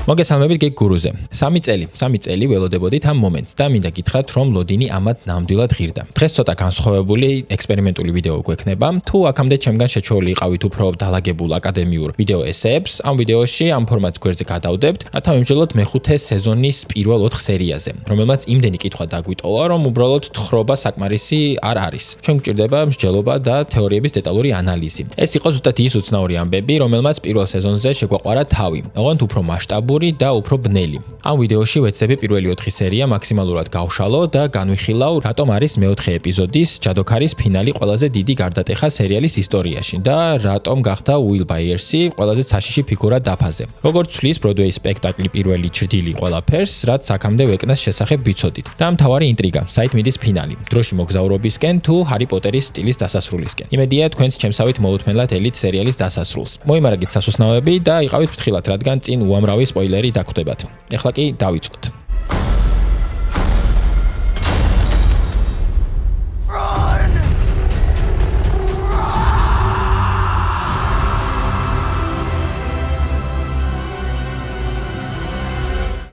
მოგესალმებით გიგ გურუზე. 3 წელი ველოდებოდით ამ მომენტს და მინდა გითხრათ, რომ ლოდინი ამათ ნამდვილად ღირდა. დღეს ცოტა განსხვავებული ექსპერიმენტული ვიდეო გვექნება. თუ აქამდე ჩემგან შეჩეული იყავით უფრო დალაგებულ აკადემიურ ვიდეო ესეებს, ამ ვიდეოში ამ ფორმატს გვერდზე გადავდებთ, რათა ვიმსჯელოთ მეხუთე სეზონის პირველ 4 სერიაზე, რომელმაც იმდენი კითხვა დაგვიტოვა, რომ უბრალოდ თხრობა საკმარისი არ არის. ჩვენ გვჭირდება მსჯელობა და თეორიების დეტალური ანალიზი. ეს იყო ზუსტად ის უცნაური ამბები, რომელმაც პირველ სეზონზე შეგვაყვარა თავი. ოღონდ უფრო მასშტაბური და უფრო ბნელი. ამ ვიდეოში ვეცდები პირველი 4 სერია მაქსიმალურად გავშალო და განვიხილავ, რატომ არის მეოთხე ეპიზოდის ჯადოქარის ფინალი ყველაზე დიდი გარდატეხა სერიალის ისტორიაში და რატომ გახდა უილ ბაიერსი ყველაზე საშიში ფიგურა დაფაზე. როგორც ცვლის ბროდვეის სპექტაკლი პირველი ჩრდილი ყველაფერს, რაც აქამდე ვეკნას შესახებ ვიცოდით. და მთავარი ინტრიგა, საით მიდის ფინალი, დროში მოგზაურობისკენ თუ ჰარი პოტერის სტილის დასასრულისკენ. იმედია თქვენს ჩემსავით მოუთმენლად ელით სერიალის დასასრულს. მოიმარაგეთ სასუსნაოები და იყავით ფრთხილად, რადგან წინ უამრავი სპოილერი დაგხვდებათ. ეხლა კი დავიწყოთ.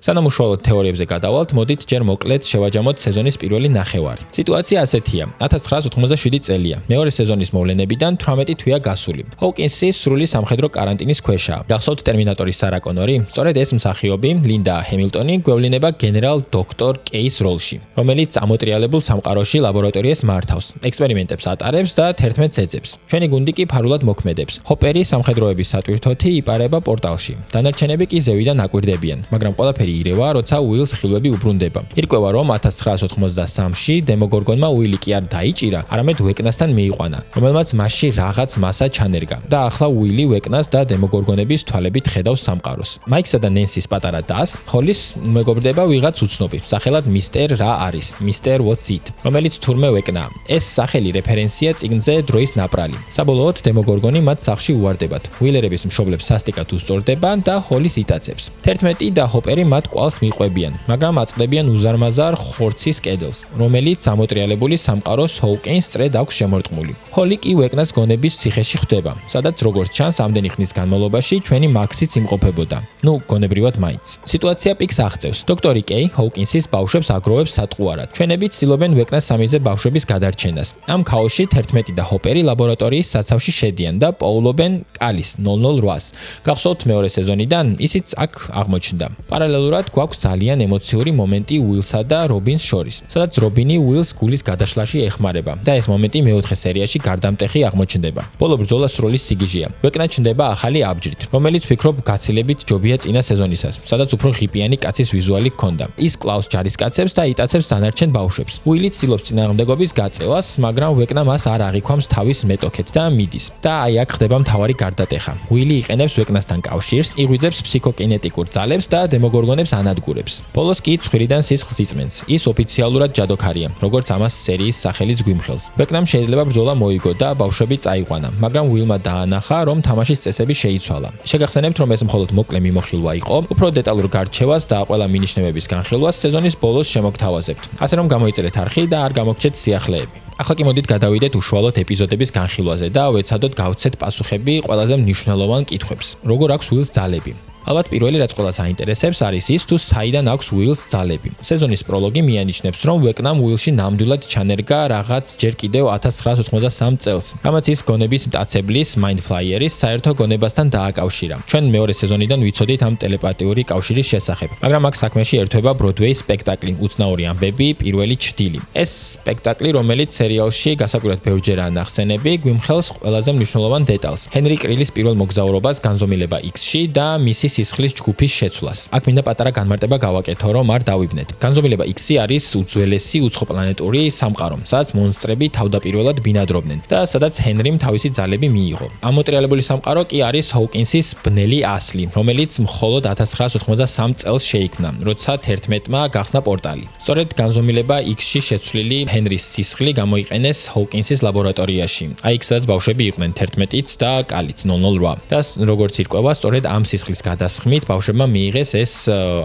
სანამ უშუალოდ თეორიებზე გადავალთ, მოდით ჯერ მოკლედ შევაჯამოთ სეზონის პირველი ნახევარი. სიტუაცია ასეთია: 1987 წელია. მეორე სეზონის მოვლენებიდან 18 თვეა გასული. ჰოუკინსი სრული სამხედრო კარანტინის ქვეშაა. გახსოვთ ტერმინატორის სარა კონორი? სწორედ ეს მსახიობი, ლინდა ჰემილტონი, გვევლინება გენერალ დოქტორ კეის როლში, რომელიც ამოტრიალებულ სამყაროში ლაბორატორიას მართავს, ექსპერიმენტებს ატარებს და 11-ს ეძებს. ჩვენი გუნდი კი ფარულად მოქმედებს. ჰოპერი სამხედროების სატვირთოთი იპარება პორტალში. დანარჩენები კი ზევიდან აკვირდებიან, მაგრამ ყველაფერი ირევა, როცა უილს ხილვები უბრუნდება. ირკვევა, რომ 1993-ში დემოგორგონმა უილი კი არ დაიჭირა, არამედ ვეკნასთან მიიყვანა, რომელმაც მასში რაღაც მასა ჩანერგა და ახლა უილი ვეკნას და დემოგორგონების თვალებით ხედავს სამყაროს. მაიქსა და ნენსის პატარა დას, ჰოლის მეგობრდება ვიღაც უცნობი, სახელად მისტერ რა არის, მისტერ What's It, რომელიც თურმე ვეკნაა. ეს სახელი რეფერენსია წიგნზე დროის ნაპრალი. საბოლოოდ დემოგორგონი მათ სახლში უვარდებათ. უილერების მშობლებს სასტიკად უსწორდება და ჰოლის იტაცებს. 11 და ჰოპერი მათ კვალს მიყვებიან, მაგრამ აწყდებიან უზარმაზარ ხორცის კედელს, რომელიც ამოტრიალებული სამყაროს ჰოუკინს წრედ აქვს შემორტყმული. ჰოლი კი ვეკნას გონების ციხეში ხვდება, სადაც როგორც ჩანს ამდენი ხნის განმავლობაში ჩვენი მაქსიც იმყოფებოდა. ნუ, გონებრივად მაინც. სიტუაცია პიკს აღწევს. დოქტორი კეი ჰოუკინსის ბავშვებს აგროვებს სატყუარად. ჩვენები ცდილობენ ვეკნას სამიზე ბავშვების გადარჩენას. ამ ქაოსში 11 და ჰოპერი ლაბორატორიის საცავში შედიან და პოულობენ კალის 008-ს. გახსოვთ მეორე სეზონიდან, ისიც აქ აღმოჩნდა. პარალელურად გვაქვს ძალიან ემოციური მომენტი უილსა და რობინს შორის, სადაც რობინი უილს გულის გადაშლაში ეხმარება და ეს მომენტი მეოთხე სერიაში გარდამტეხი აღმოჩნდება. ბოლო ბრძოლა სროლის სიგიჟეა. ვეკნა ჩნდება ახალი აბჯრით, რომელიც ვფიქრობ გაცილებით ჯობია წინა სეზონისას, სადაც უფრო ღიპიანი კაცის ვიზუალი ჰქონდა. ის კლავს ჯარისკაცებს და იტაცებს დანარჩენ ბავშვებს. უილი ცდილობს წინააღმდეგობის გაწევას, მაგრამ ვეკნა მას არ აღიქვამს თავის მეტოქეთ და მიდის. და აი აქ ხდება მთავარი გარდატეხა. უილი იყენებს ვეკნასთან კავშირს, იღვიძებს ფსიქოკინეტიკურ ძალებს და დემოგორგონებს ანადგურებს. ბოლოს კი ცხვირიდან სისხლს იწმენს. ის ოფიციალურად ჯადოქარია, როგორც ამას სერიის სახელიც გვიმხელს. ვეკნამ შეიძლება ბრძოლა მოიგო და ბავშვები წაიყვანა, მაგრამ უილმა დაანახა, რომ თამაშის წესები შეიცვალა. შეგახსენებთ, რომ ეს მხოლოდ მოკლე მიმოხილვა იყო, უფრო დეტალურ გარჩევას და ყველა მინიშნებების განხილვას სეზონის ბოლოს შემოგთავაზებთ. ასე რომ გამოიწერეთ არხი და არ გამოგჩეთ სიახლეები. ახლა კი მოდით გადავიდეთ უშუალოდ ეპიზოდების განხილვაზე და ვეცადოთ გავცეთ პასუხები ყველაზე მნიშვნელოვან კითხვებს. როგორ აქვს უილს ძალები? ალბათ პირველი რაც ყველას აინტერესებს არის ის, თუ საიდან აქვს უილს ძალები. სეზონის პროლოგი მიანიშნებს, რომ ვეკნამ უილში ნამდვილად ჩანერგა რაღაც ჯერ კიდევ 1983 წელს, რამაც ის გონების მტაცებლის მაინდფლაიერის საერთო გონებასთან დააკავშირა. ჩვენ მეორე სეზონიდან ვიცოდით ამ ტელეპათიური კავშირის შესახებ, მაგრამ აქ საქმეში ერთვება ბროდვეის სპექტაკლი უცნაური ამბები, პირველი ჩრდილი. ეს სპექტაკლი, რომელიც სერიალში გასაკვირად ბევრჯერაა ნახსენები, გვიმხელს ყველაზე მნიშვნელოვან დეტალს: ჰენრი კრილის პირველ მოგზაურობას განზომილება X-ში და მისი სისხლის ჯგუფის შეცვლას. აქ მინდა პატარა განმარტება გავაკეთო, რომ არ დავიბნეთ. განზომილება X-ი არის უძველესი უცხოპლანეტური სამყარო, სადაც მონსტრები თავდაპირველად ბინადრობდნენ და სადაც ჰენრიმ თავისი ძალები მიიღო. ამოტრიალებული სამყარო კი არის ჰოუკინსის ბნელი ასლი, რომელიც მხოლოდ 1983 წელს შეიქმნა, როცა 11-მა გახსნა პორტალი. სწორედ განზომილება X-ში შეცვლილი ჰენრის სისხლი გამოიყენეს ჰოუკინსის ლაბორატორიაში. აი იქ სადაც ბავშვები იყვნენ 11-იც და კალიც 008. და როგორც ირკვევა, სწორედ ამ სისხლის გადასხმით ბავშვებმა მიიღეს ეს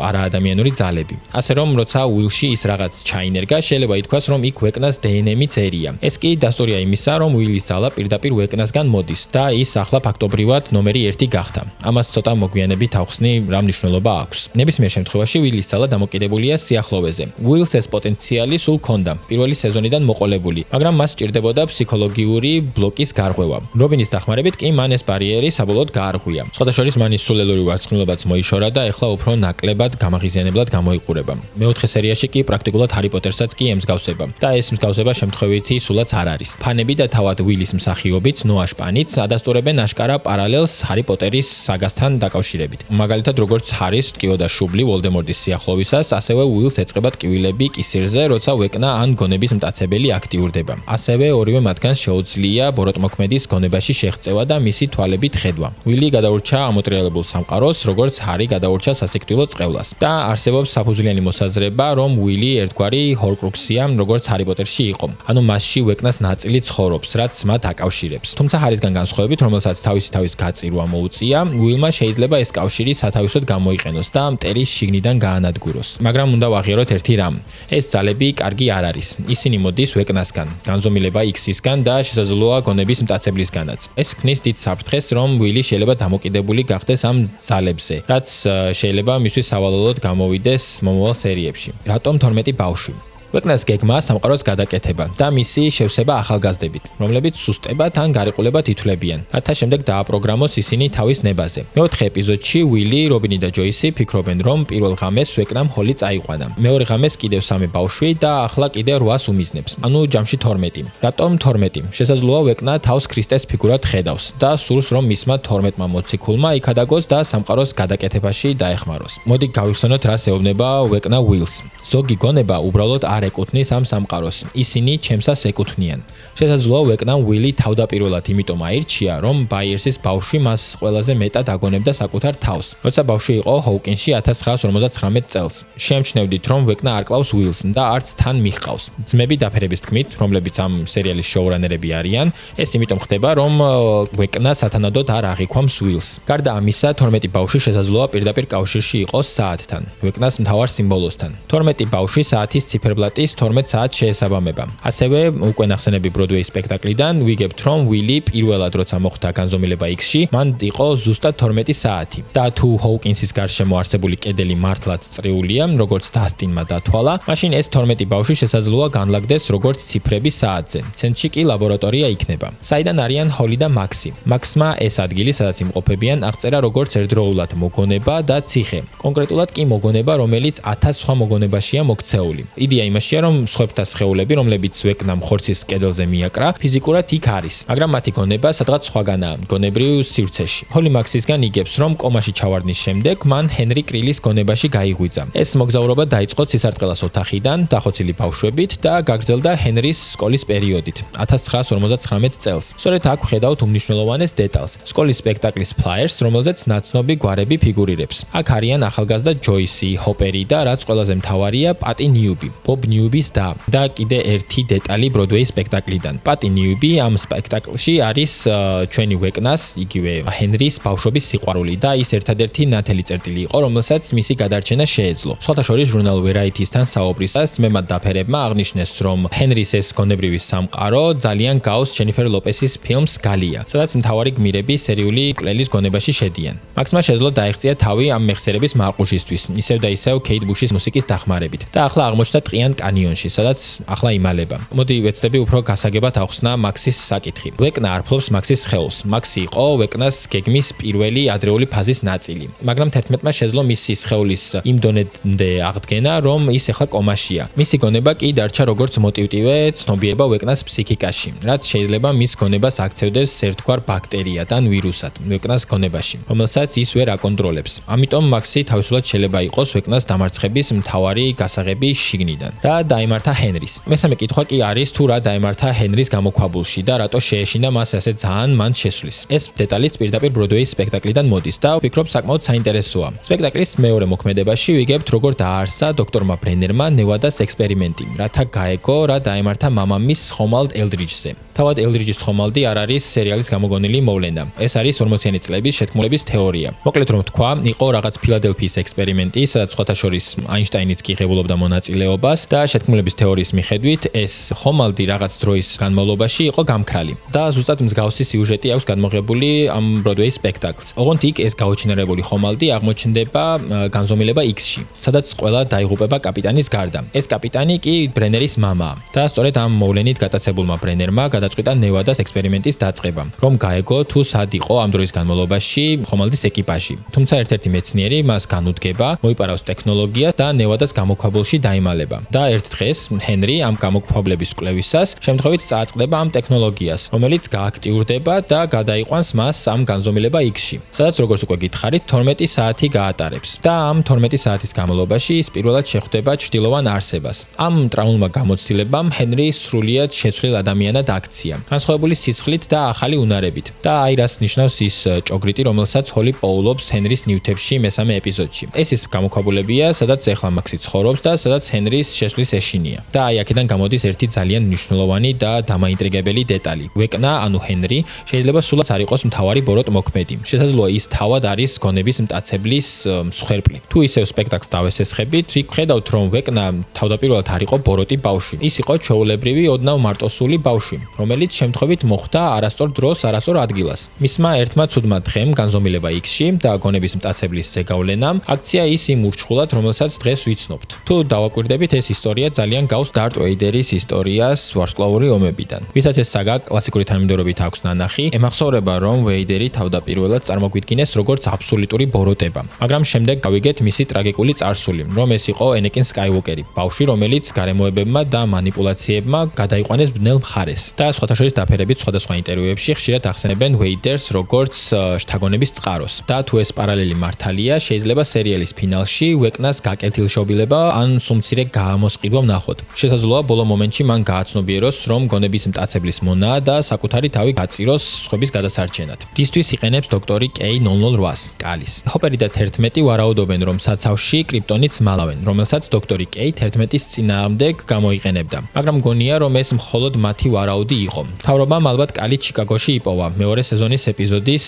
არაადამიანური ძალები. ასე რომ, როცა უილში ის რაღაც ჩაინერგა, შეიძლება ითქვას, რომ იქ ვეკნას დნმ წერია. ეს კი დასტურია იმისა, რომ უილის ძალა პირდაპირ ვეკნასგან მოდის და ის ახლა ფაქტობრივად ნომერი 1 გახდა. ამას ცოტა მოგვიანებით ავხსნი, რა მნიშვნელობა აქვს. ნებისმიერ შემთხვევაში უილის ძალა დამოკიდებულია სიახლოვეზე. უილს ეს პოტენციალი სულ ჰქონდა პირველი სეზონიდან მოყოლებული, მაგრამ მას სჭირდებოდა ფსიქოლოგიური ბლოკის გარღვევა. რობინის დახმარებით კი მან ეს ბარიერი საბოლოოდ გაარღვია. სხვადასხვა მან სულელური ვარცხნილობაც მოიშორა და ეხლა უფრო ნაკლებად გამაღიზიანებლად გამოიყურება. მეოთხე სერიაში კი პრაქტიკულად ჰარი პოტერსაც კი ემსგავსება და ეს მსგავსება შემთხვევითი სულაც არ არის. ფანები და თავად უილის მსახიობიც ნოა შპანიც ადასტურებენ აშკარა პარალელს ჰარი პოტერის საგასთან დაკავშირებით. მაგალითად, როგორც ჰარის ტკიოდა შუბლი ვოლდემორტის სიახლოვისას, ასევე უილს ეწყება ტკივილები კისერზე, როცა ვეკნა ან გონების მტაცებელი აქტიურდება. ასევე ორივე მათგანს შეუძლია ბოროტმოქმედის გონებაში შეღწევა და მისი თვალებით ხედვა. უილი გადაურჩა ამოტრიალებულ სამყაროს, როგორც ჰარი გადაურჩა სასიკვდილო წყევლას. და არსებობს საფუძვლიანი მოსაზრება, რომ უილი ერთგვარი ჰორკრუქსია, როგორც ჰარი პოტერში იყო. ანუ მასში ვეკნას ნაწილი ცხოვრობს, რაც მათ აკავშირებს. თუმცა ჰარისგან განსხვავებით, რომელსაც თავის გაწირვა მოუწია, უილმა შეიძლება ეს კავშირი სათავისოდ გამოიყენოს და მტერის შიგნიდან გაანადგუროს. მაგრამ უნდა ვაღიაროთ ერთი რამ. ეს ძალები კარგი არ არის. ისინი მოდის ვეკნასგან, განზომილება X-ისგან და შესაძლოა გონების მტაცებლისგანაც. ეს ქმნის დიდ საფრთხეს, რომ უილი შეიძლება დამოკიდებული გახდეს ამ ძალებზე, რაც შეიძლება მისთვის სავალალოდ გამოვიდეს მომავალ სერიებში. რატომ 12 ბავშვი? ვეკნას გეგმა სამყაროს გადაკეთება და მისი შევსება ახალგაზრდებით, რომლებიც სუსტებად ან გარიყულებად ითვლებიან, რათა შემდეგ დააპროგრამოს ისინი თავის ნებაზე. მეოთხე ეპიზოდში უილი, რობინი და ჯოისი ფიქრობენ, რომ პირველ ღამეს ვეკნამ ჰოლი წაიყვანა. მეორე ღამეს კიდევ 3 ბავშვი და ახლა კიდევ 8-ს უმიზნებს. ანუ ჯამში 12. რატომ 12? შესაძლოა ვეკნა თავს ქრისტეს ფიგურად ხედავს და სურს, რომ მისმა 12-მა მოციქულმა იქადაგოს და სამყაროს გადაკეთებაში დაეხმაროს. მოდი გავიხსენოთ, რას ეუბნება ვეკნა უილს. ზოგი გონება უბრალოდ არ ეკუთვნის ამ სამყაროს. ისინი ჩემსას ეკუთვნიან. შესაძლოა ვეკნამ უილი თავდაპირველად იმიტომ აირჩია, რომ ბაიერსის ბავშვი მას ყველაზე მეტად აგონებდა საკუთარ თავს. როცა ბავშვი იყო ჰოუკინსში 1959 წელს. შემჩნევდით, რომ ვეკნა არ კლავს უილს და არც თან მიჰყავს. ძმები დაფერების თქმით, რომლებიც ამ სერიალის შოურანერები არიან, ეს იმიტომ ხდება, რომ ვეკნა სათანადოდ არ აღიქვამს უილს. გარდა ამისა, 12 ბავშვი შესაძლოა პირდაპირ კავშირში იყოს საათთან, ვეკნას მთავარ სიმბოლოსთან. 12 ბავშვი საათის ციფერბლატის 12 საათს შეესაბამება. ასევე უკვე ნახსენები ბროდვეის სპექტაკლიდან ვიგებთ, რომ უილი პირველად როცა მოხვდა განზომილება X-ში, მან იყო ზუსტად 12 საათი. და თუ ჰოუკინსის გარშემო არსებული კედელი მართლაც წრიულია, როგორც დასტინმა დათვალა, მაშინ ეს 12 ბავშვი შესაძლოა განლაგდეს როგორც ციფრები საათზე. ცენტრში კი ლაბორატორია იქნება. საიდან არიან ჰოლი და მაქსი? მაქსმა ეს ადგილი, სადაც იმყოფებიან, აღწერა როგორც ერთდროულად მოგონება და ციხე. კონკრეტულად კი მოგონება, რომელიც 1000 სხვა მოგონებაშია მოქცეული. იდეა იმაშია, რომ სხვებთა სხეულები, რომლებიც ვეკნამ ხორცის კედელზე მიაკრა, ფიზიკურად იქ არის, მაგრამ მათი გონება სადღაც სხვაგანაა, გონებრივ სივრცეში. ჰოლი მაქსისგან იგებს, რომ კომაში ჩავარდნის შემდეგ მან ჰენრი კრილის გონებაში გაიღვიძა. ეს მოგზაურობა დაიწყო ცისარტყელას ოთახიდან, დახოცილი ბავშვებით და გაგრძელდა ჰენრის სკოლის პერიოდით, 1959 წელს. სწორედ აქ ვხედავთ უმნიშვნელოვანეს დეტალს, სკოლის სპექტაკლის ფლაიერს, რომელზეც ნაცნობი გვარები ფიგურირებს. აქ არიან ახალგაზრდა ჯოისი, ჰოპერი და რაც ყველაზე მთავარია, პატი ნიუბი, ბობ ნიუბის და კიდე ერთი დეტალი ბროდვეის სპექტაკლიდან. პატი ნიუბი ამ სპექტაკლში არის ჩვენი ვეკნას, იგივე ჰენრის ბავშვობის სიყვარული და ის ერთადერთი ნათელი წერტილი იყო, რომელსაც მისი გადარჩენა შეეძლო. სხვათა შორის ჟურნალ ვერაითისთან საუბრისას ძმებმა დაფერებმა აღნიშნეს, რომ ჰენრის ეს გონებრივი სამყარო ძალიან გავს ჯენიფერ ლოპესის ფილმს გალია, სადაც მთავარი გმირები სერიული მკვლელის გონებაში შედიან. მაქსმა შეძლო დაეღწია თავი ამ მეხსიერების მარყუშისთვის, ისევ და ისევ კეით ბუშის მუსიკის დახმარებით და ახლა აღმოჩნდა ტყიან კანიონში, სადაც ახლა იმალება. მოდი ვეცდები უფრო გასაგებად ავხსნა მაქსის საკითხი. ვეკნა არ ფლობს მაქსის სხეულს. მაქსი იყო ვეკნას გეგმის პირველი ადრეული ფაზის ნაწილი, მაგრამ 11-მა შეძლო მისი სხეულის იმ დონემდე აღდგენა, რომ ის ახლა კომაშია. მისი გონება კი დარჩა როგორც მოტივტივე ცნობიერება ვეკნას ფსიქიკაში, რაც შეიძლება მის გონებას აქცევდეს ერთგვარ ბაქტერიად ან ვირუსად ვეკნას გონებაში, რომელსაც ის ვერ აკონტროლებს. ამიტომ მაქსი თავისუფლად შეიძლება იყოს ვეკნას დამარცხების მთავარი გასაღები შიგნიდან. რა დაემართა ჰენრის? მესამე კითხვა კი არის, თუ რა დაემართა ჰენრის გამოქვაბულში და რატო შეეშინდა მას ასე ძალიან მან შესვლის. ეს დეტალიც პირდაპირ ბროდვეის სპექტაკლიდან მოდის და ვფიქრობ საკმაოდ საინტერესოა. სპექტაკლის მეორე მოქმედებაში ვიგებთ, როგორ დააარსა დოქტორმა ბრენერმა ნევადას ექსპერიმენტი, რათა გაეგო რა დაემართა მამამისს ხომალდ ელდრიჯზე. თავად ელდრიჯის ხომალდი არ არის სერიალის გამოგონილი მოვლენა. ეს არის 40-იანი წლების შეთქმულების თეორია. მოკლედ რომ თქვა, იყო რაღაც ფილადელფიის ექსპერიმენტი, სადაც სხვათა შორის აინშტაინიც კი ღებულობდა მონაწილეობას და შეთქმულების თეორიის მიხედვით ეს ხომალდი რაღაც დროის განმავლობაში იყო გამქრალი. და ზუსტად მსგავსი სიუჟეტი აქვს გადმოღებული ამ ბროდვეის სპექტაკლს. ოღონდ იქ ეს გაუჩინარებული ხომალდი აღმოჩნდება განზომილება X-ში, სადაც ყველა დაიღუპება კაპიტანის გარდა. ეს კაპიტანი კი ბრენერის მამაა. და სწორედ ამ მოვლენით გატაცებულმა ბრენერმა გადაწყვიტა ნევადას ექსპერიმენტის დაწყება, რომ გაეგო თუ სად იყო ამ დროის განმავლობაში ხომალდის ეკიპაჟი. თუმცა ერთ-ერთი მეცნიერი მას განუდგება, მოიპარავს ტექნოლოგიას და ნევადას გამოქვაბულში დაიმალება. და ერთ დღეს ჰენრი ამ გამოქვაბლების კვლევისას შემთხვევით წააწყდება ამ ტექნოლოგიას, რომელიც გააქტიურდება და გადაიყვანს მას ამ განზომილება X-ში, სადაც როგორც უკვე გითხარით 12 საათი გაატარებს. და ამ 12 საათის განმავლობაში ის პირველად შეხვდება ჩრდილოვან არსებას. ამ ტრაუმულმა გამოცდილებამ ჰენრი სრულიად შეცვლილ ადამიანად აქცია, განსხვავებული სისხლით და ახალი უნარებით. და აი რას ნიშნავს ის ჭოგრიტი, რომელსაც ჰოლი პოულობს ჰენრის ნივთებში მესამე ეპიზოდში. ეს ის გამოქვაბულებია, სადაც ეხლა მაქსი ცხოვრობს და სადაც ჰენრის შესვლის ეშინია. და აი აქედან გამოდის ერთი ძალიან მნიშვნელოვანი და დამაინტრიგებელი დეტალი. ვეკნა, ანუ ჰენრი, შეიძლება სულაც არ იყოს მთავარი ბოროტ მოქმედი. შესაძლოა ის თავად არის გონების მტაცებლის მსხვერპლი. თუ ისევ სპექტაკლს დავესესხებით, იქ ხედავთ, რომ ვეკნა თავდაპირველად არ იყო ბოროტი ბავშვი. ის იყო ჩვეულებრივი ოდნავ მარტოსული ბავშვი, რომელიც შემთხვევით მოხვდა არასწორ დროს, არასწორ ადგილას. მისმა ერთმა ცუდმა დღემ განზომილება X-ში და გონების მტაცებლის ზეგავლენამ აქცია ის იმ ურჩხულად, რომელსაც დღეს ვიცნობთ. თუ დავაკვირდებით, ეს ისტორია ძალიან გავს დარტ ვეიდერის ისტორიას ვარსკვლავური ომებიდან. ვისაც ეს საგა კლასიკური თანმიმდევრობით აქვს ნანახი, ემახსოვრება, რომ ვეიდერი თავდაპირველად წარმოგვიდგინეს როგორც აბსოლუტური ბოროტება, მაგრამ შემდეგ გავიგეთ მისი ტრაგიკული წარსული, რომ ეს იყო ენეკინ სკაივოკერი, ბავშვი, რომელიც გარემოებებმა და манипуляციებმა გადაიყვანეს ბნელ მხარეს. და სხვათა შორის დაფერებით სხვადასხვა ინტერვიუებში ხშირად ახსენებენ ვეიდერს როგორც შთაგონების წყაროს. და თუ ეს პარალელი მართალია, შეიძლება სერიალის ფინალში ვეკნას გაკეთილშობილება ან სუმცირე გამოსყიდვა ვნახოთ. შესაძლოა ბოლო მომენტში მან გააცნობიეროს, რომ გონების მტაცებლის მონაა და საკუთარი თავი გაწიროს სხვების გადასარჩენად. დისთვის იყენებს დოქტორი K-008-ს, კალის. ჰოპერი და 11 ვარაუდობენ, რომ საცავში კრიპტონიტს მალავენ, რომელსაც დოქტორი K-11-ის წინააღმდეგ გამოიყენებდა. მაგრამ გონია, რომ ეს მხოლოდ მათი ვარაუდი იყო. მთავრობამ ალბათ კალი ჩიკაგოში იპოვა მეორე სეზონის ეპიზოდის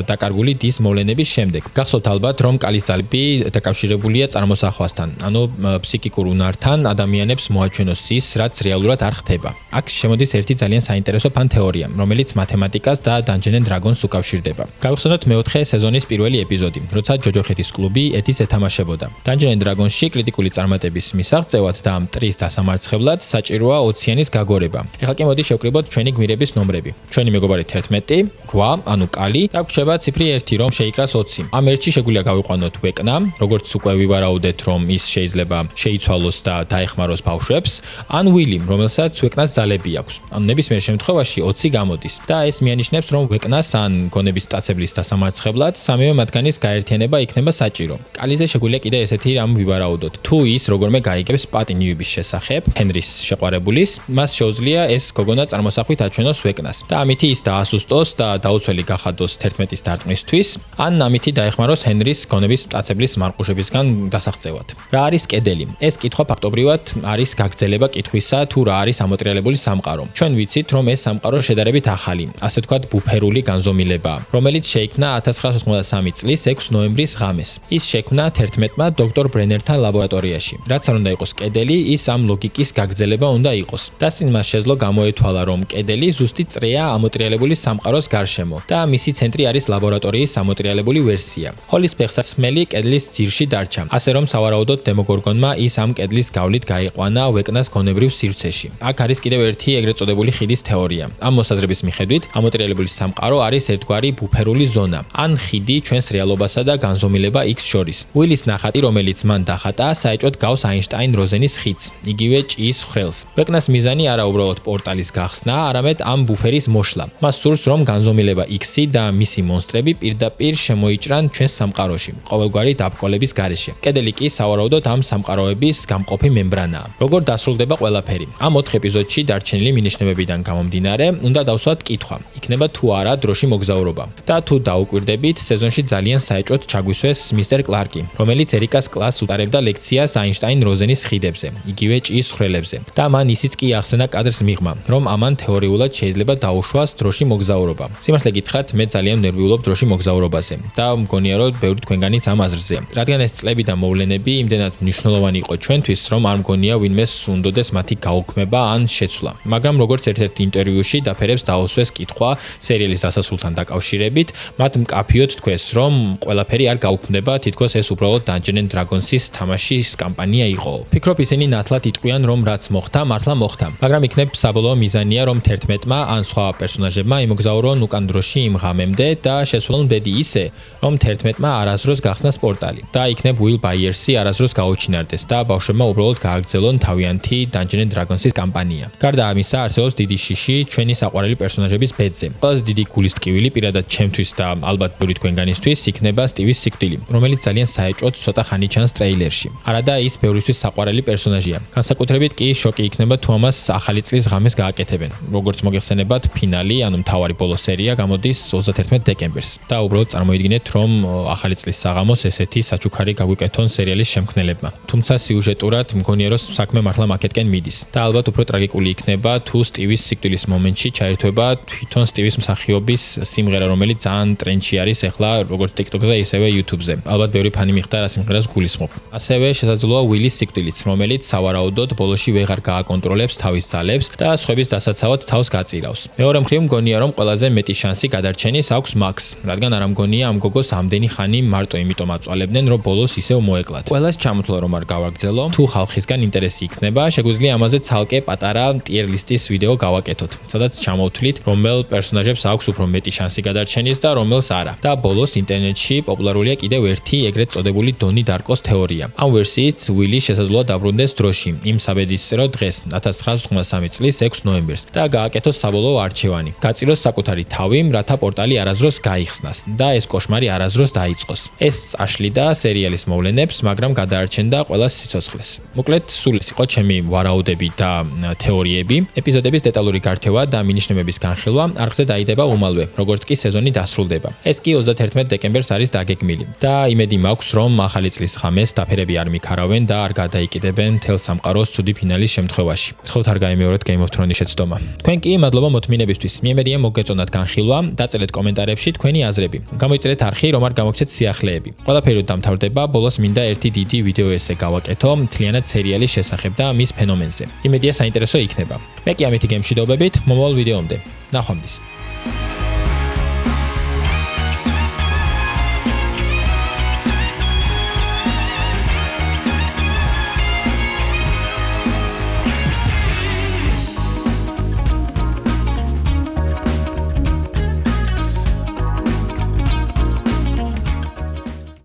დაკარგული დის მოვლენების შემდეგ. გახსოვთ ალბათ, რომ კალის ძალები დაკავშირებულია წარმოსახვასთან, ანუ ფსიქიკურ უნართან ადამიანებს მოაჩვენოს ის, რაც რეალურად არ ხდება. აქ შემოდის ერთი ძალიან საინტერესო ფან-თეორია, რომელიც მათემატიკას და Dungeons and Dragons უკავშირდება. გავიხსენოთ მეოთხე სეზონის პირველი ეპიზოდი, როცა ჯოჯოხეთის კლუბი ეთის ეთამაშებოდა. Dungeons and Dragons-ში კრიტიკული წარმატების მისაღწევად და მტრის დასამარცხებლად საჭიროა 20-იანის გაგორება. ეხლა კი მოდი შევკრიბოთ ჩვენი გმირების ნომრები. ჩვენი მეგობარი 11, 8, ანუ კალი და გვჭება ციფრი 1, რომ შეიკრას 20. ამ ერთში შეგვიძლია გავიყვანოთ ვეკნა, როგორც უკვე ვივარაუდეთ, რომ ის შეიძლება შეიცვალოს და დაეხმაროს ბავშვებს, ან ვილი, რომელსაც ვეკნას ძალები აქვს. ანუ ნებისმიერ შემთხვევაში 20 გამოდის და ეს მიანიშნებს, რომ ვეკნას ან გონების მტაცებლის დასამარცხებლად სამივე მათგანის გაერთიანება იქნება საჭირო. კალიზე შეგვიძლია კიდე ესეთი რამ ვივარაუდოთ. თუ ის როგორმე გაიგებს პატი ნიუიბის შესახებ, ჰენრის შეყვარებულის, მას შეუძლია ეს გოგონა წარმოსახვით აჩვენოს ვეკნას და ამითი ის დაასუსტოს და დაუცველი გახადოს 11-ის დარტყმისთვის, ან ამითი დაეხმაროს ჰენრის გონების მტაცებლის მარყუშებისგან დასაღწევად. რა არის კედელი? ეს კითხვა ფაქტობრივად არის გაგრძელება კითხვისა, თუ რა არის ამოტრიალებული სამყარო. ჩვენ ვიცით, რომ ეს სამყარო შედარებით ახალი, ასე ვთქვათ, ბუფერული განზომილება, რომელიც შეიქმნა 1983 წლის 6 ნოემბრის ღამეს. ის შექმნა 11-მა დოქტორ ბრენერთან ლაბორატორიაში. რაც არ უნდა იყოს კედელი, ის ამ ლოგიკის გაგრძელება უნდა იყოს. და წინ მას შეძლო გამოეთვალა, რომ კედელი ზუსტი წრეა ამოტრიალებული სამყაროს გარშემო და მისი ცენტრი არის ლაბორატორიის ამოტრიალებული ვერსია. ჰოლის ფეხსაცმელი კედლის ძირში დარჩა, ასე რომ სავარაუდოდ დემოგორგონმა ის ამ კედლის გავლით გაიყვანა ვეკნას გონებრივ სივრცეში. აქ არის კიდევ ერთი ეგრეთ წოდებული ხიდის თეორია. ამ მოსაზრების მიხედვით, ამოტრიალებული სამყარო არის ერთგვარი ბუფერული ზონა, ან ხიდი ჩვენს რეალობასა და განზომილება X შორის. უილის ნახატი, რომელიც მან დახატა, საეჭვოდ გავს აინშტაინ-როზენის ხიდს, იგივე ჭიის ხვრელს. ვეკნას მიზანი არა უბრალოდ პორტალის გახსნა, არამედ ამ ბუფერის მოშლა. მას სურს, რომ განზომილება X-ი და მისი მონსტრები პირდაპირ შემოიჭრან ჩვენს სამყაროში, ყოველგვარი დაბკოლების გარეშე. კედელი კი სავარაუდოდ ამ სამყაროების გამყოფი მემბრანაა. როგორ დასრულდება ყველაფერი? ამ 4 ეპიზოდში დარჩენილი მინიშნებებიდან გამომდინარე, უნდა დავსვათ კითხვა: იქნება თუ არა დროში მოგზაურობა? და თუ დაუკვირდებით, სეზონში ძალიან საეჭვოდ ჩაგვისვეს მისტერ კლარკი, რომელიც ერიკას კლასს უტარებდა ლექციას აინშტაინ-როზენის ხიდებზე, იგივე ჭიის ხვრელებზე. და მან ისიც კი ახსენა კადრს მიღმა, რომ ამან თეორიულად შეიძლება დაუშვას დროში მოგზაურობა. Სიმართლე გითხრათ, მე ძალიან ნერვიულობ დროში მოგზაურობაზე და მგონია რომ ბევრი თქვენგანიც ამ აზრზეა. რადგან ეს წლები და მოვლენები იმდენად მნიშვნელოვანი იყო ჩვენთვის, რომ არ მგონია ვინმეს უნდოდეს მათი გაუქმება ან შეცვლა. მაგრამ როგორც ერთ-ერთ ინტერვიუში დაფერებს დაუსვეს კითხვა სერიალის დასასრულთან დაკავშირებით, მათ მკაფიოდ თქვეს, რომ ყველაფერი არ გაუქმდება, თითქოს ეს უბრალოდ Dungeons and Dragons-ის თამაშის კამპანია იყო. ფიქრობ ისინი ნათლად იტყვიან, რომ რაც მოხდა, მართლა მოხდა. მაგრამ იქნებ საბოლოო მიზანია, რომ 11-მა ან სხვა პერსონაჟებმა იმოგზაურონ უკან დროში იმ ღამემდე და შესულონ ბედი ისე, რომ 11-მა არასდროს გახსნას პორტალი და იქნებ Will Byers-ი არასდროს გაუჩინარდეს და ბავშვებმა უბრალოდ გააგრძელონ თავიანთი Dungeons and Dragons-ის კამპანია. გარდა ამისა, არსებობს დიდი შიში ჩვენი საყვარელი პერსონაჟების ბედზე. ყველაზე დიდი გულის ტკივილი პირადად ჩემთვის და ალბათ ბევრი თქვენგანისთვის იქნება სტივის სიკვდილი, რომელიც ძალიან საეჭვოდ ცოტა ხანი ჩანს ტრეილერში. არადა ის ბევრისთვის საყვარელი პერსონაჟია. განსაკუთრებით კი შოკი იქნება თუ ამას ახალი წლის ღამეს გააკეთებენ. როგორც მოგეხსენებათ, ფინალი, ანუ მთავარი ბოლო სერია გამოდის 31 დეკემბერს და უბრალოდ წარმოიდგინეთ, რომ ახალი წლის საღამოს ესეთი საჩუქარი გაგვიკეთონ სერიალის შემქმნელებმა. თუმცა სიუჟეტურად მგონია, რომ საქმე მართლა მაკეთკენ მიდის და ალბათ უფრო ტრაგიკული იქნება თუ სტივის სიკვდილის მომენტში ჩაერთვება თვითონ სტივის მსახიობის სიმღერა, რომელიც ძალიან ტრენდში არის ახლა როგორც TikTok-ზე და ისევე YouTube-ზე. ალბათ ბევრი ფანი მიხვდა რა სიმღერას გულისხმობ. ასევე შესაძლოა Will-ის სიკვდილიც, რომელიც სავარაუდოდ ბოლოში ვეღარ გააკონტროლებს თავის ძალებს და სხვების დასაცავად თავს გაწირავს. მეორე მხრივ მგონია, რომ ყველაზე მეტი შანსი გადარჩენის აქვს Max, რადგან არ მგონია ამ გოგოს ამდენი ხანი მარტო იმიტომ აწვალებდნენ, რომ ბოლოს ისევ მოეკლათ. ყველას ჩამოთვლა რომ არ გავაგრძელო, თუ ხალხისგან ინტერესი იქნება, შეგვიძლია ამაზე ცალკე პატარა tier list-ის ვიდეო გავაკეთოთ, სადაც ჩამოვთვლით, რომელ პერსონაჟებს აქვს უფრო მეტი შანსი გადარჩენის და რომელს არა. და ბოლოს ინტერნეტში პოპულარულია კიდევ ერთი ეგრეთ წოდებული დონი დარკოს თეორია. ამ ვერსიით Will-ი შესაძლოა დაბრუნდეს დროში, იმ საბედისწერო დღეს, 1993 წლის 6 ნოემბერს და გააკეთოს საბოლოო არჩევანი. გაწიროს საკუთარი თავი, რათა პორტალი არასდროს გაიხსნას და ეს კოშმარი არასდროს დაიწყოს. ეს წაშლიდა სერიალის მოვლენებს, მაგრამ გადაარჩენდა ყველას სიცოცხლეს. მოკლედ, სულ ეს იყო ჩემი ვარაუდები და თეორიები. ეპიზოდების დეტალური გარჩევა და მინიშნებების განხილვა არხზე დაიდება უმალვე, როგორც კი სეზონი დასრულდება. ეს კი 31 დეკემბერს არის დაგეგმილი და იმედი მაქვს, რომ ახალი წლის ღამეს დაფერები არ მიქარავენ და არ გადაიკიდებენ მთელ სამყაროს ცუდი ფინალის შემთხვევაში. გთხოვთ არ გაიმეოროთ Game of Thrones-ის შეცდომა. თქვენ კი მადლობა მოთმინებისთვის. მიემედია მოგეწონათ განხილვა, დაწელეთ კომენტარებში თქვენი აზრები. გამოიწერეთ არხი, რომ არ გამოგცეთ სიახლეები. ყველაფერი დამთავრდება, ბოლოს მინდა ერთი დიდი ვიდეო ესე გავაკეთო მთლიანად სერიალის შესახებ და მის ფენომენზე. იმედია საინტერესო იქნება. მე კი ამითი გემშვიდობებით, მომავალ ვიდეომდე. ნახვამდის.